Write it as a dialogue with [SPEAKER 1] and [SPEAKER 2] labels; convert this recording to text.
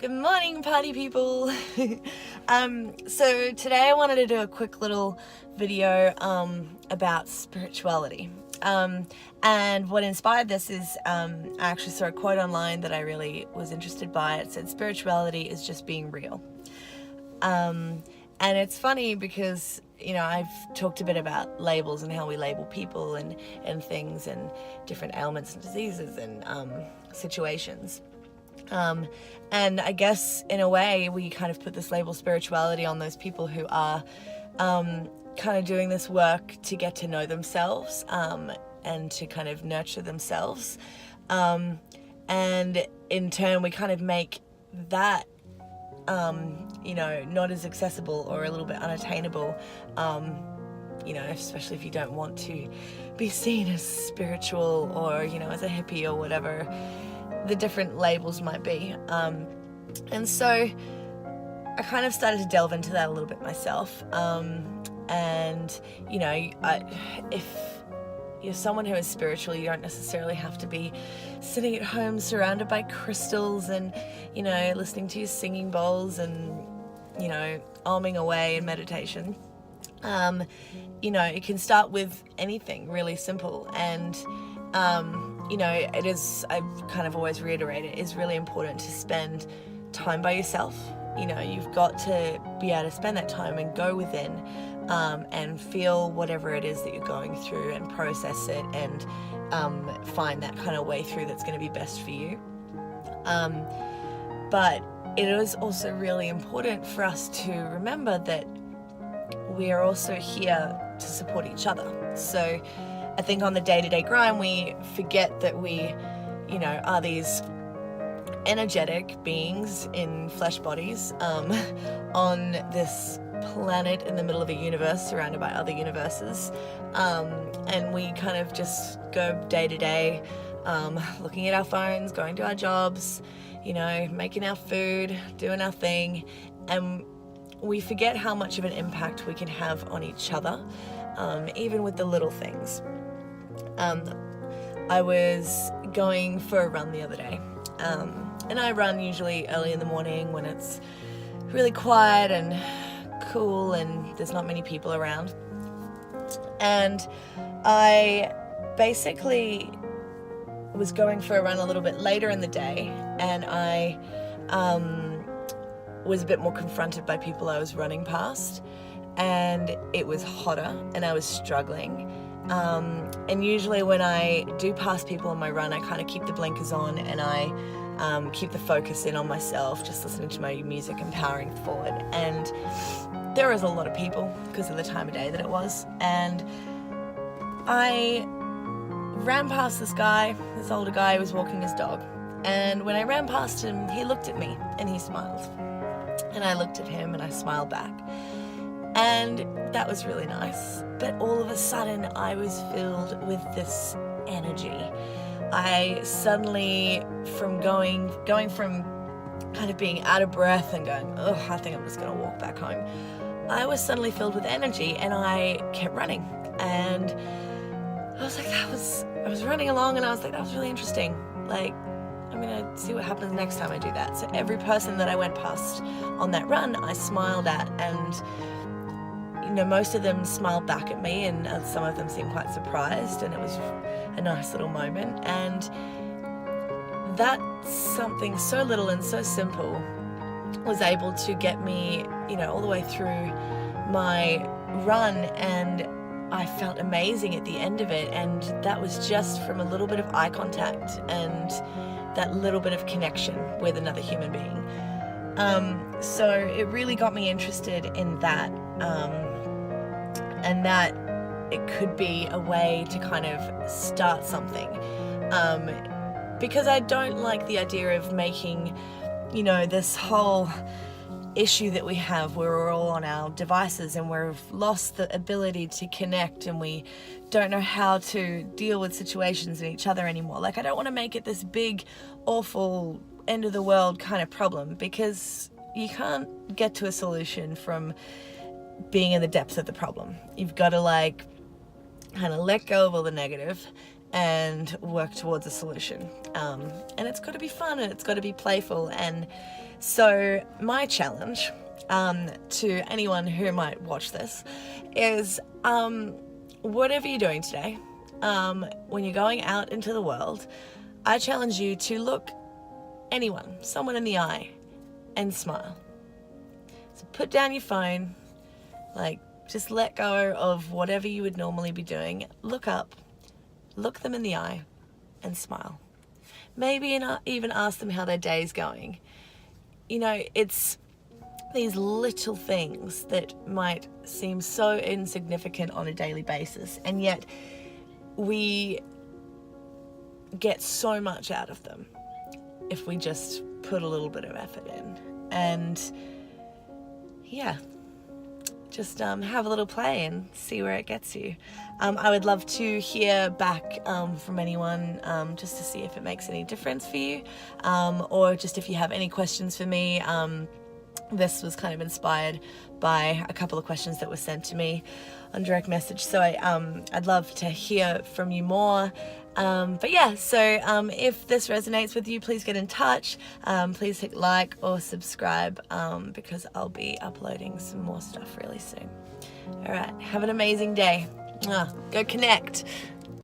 [SPEAKER 1] Good morning, party people. So today I wanted to do a quick little video about spirituality. And what inspired this is I actually saw a quote online that I really was interested by. It said, spirituality is just being real. And it's funny because, you know, I've talked a bit about labels and how we label people and things and different ailments and diseases and situations. And I guess in a way we kind of put this label spirituality on those people who are kind of doing this work to get to know themselves and to kind of nurture themselves. And in turn we kind of make that you know, not as accessible or a little bit unattainable, you know, especially if you don't want to be seen as spiritual or, you know, as a hippie or whatever the different labels might be. And so I kind of started to delve into that a little bit myself. And, you know, if you're someone who is spiritual, you don't necessarily have to be sitting at home surrounded by crystals and, you know, listening to your singing bowls and, you know, arming away in meditation. You know, it can start with anything really simple. And, you know, it is, I've kind of always reiterated, it is really important to spend time by yourself. You know, you've got to be able to spend that time and go within and feel whatever it is that you're going through and process it and find that kind of way through that's going to be best for you. But it is also really important for us to remember that we are also here to support each other. So I think on the day-to-day grind, we forget that we, you know, are these energetic beings in flesh bodies on this planet in the middle of a universe surrounded by other universes. And we kind of just go day to day, looking at our phones, going to our jobs, you know, making our food, doing our thing. And we forget how much of an impact we can have on each other, even with the little things. I was going for a run the other day, and I run usually early in the morning when it's really quiet and cool and there's not many people around. And I basically was going for a run a little bit later in the day, and I was a bit more confronted by people I was running past, and it was hotter and I was struggling. And usually when I do pass people on my run, I kind of keep the blinkers on and I keep the focus in on myself, just listening to my music and powering forward. And there was a lot of people because of the time of day that it was. And I ran past this guy, this older guy who was walking his dog. And when I ran past him, he looked at me and he smiled. And I looked at him and I smiled back. And that was really nice. But all of a sudden I was filled with this energy. I suddenly, from going from kind of being out of breath and going, oh, I think I'm just going to walk back home, I was suddenly filled with energy and I kept running. And I was like, I was running along and I was like, that was really interesting. Like, I'm going to see what happens next time I do that. So every person that I went past on that run, I smiled at, and you know, most of them smiled back at me, and some of them seemed quite surprised, and it was a nice little moment. And that something so little and so simple was able to get me, you know, all the way through my run, and I felt amazing at the end of it. And that was just from a little bit of eye contact and that little bit of connection with another human being. So it really got me interested in that, and that it could be a way to kind of start something, because I don't like the idea of making, you know, this whole issue that we have where we're all on our devices and we've lost the ability to connect and we don't know how to deal with situations and each other anymore. Like, I don't want to make it this big, awful, end of the world kind of problem, because you can't get to a solution from being in the depths of the problem. You've got to, like, kind of let go of all the negative and work towards a solution. And it's got to be fun and it's got to be playful. And so my challenge to anyone who might watch this is whatever you're doing today, when you're going out into the world, I challenge you to look someone in the eye and smile. So put down your phone, just let go of whatever you would normally be doing. Look up, look them in the eye and smile. Maybe even ask them how their day's going. It's these little things that might seem so insignificant on a daily basis, and yet we get so much out of them if we just put a little bit of effort in. And just have a little play and see where it gets you. I would love to hear back from anyone, just to see if it makes any difference for you, or just if you have any questions for me. This was kind of inspired by a couple of questions that were sent to me on direct message, so I'd love to hear from you more. If this resonates with you, please get in touch. Please hit like or subscribe, because I'll be uploading some more stuff really soon. All right, have an amazing day. Go connect.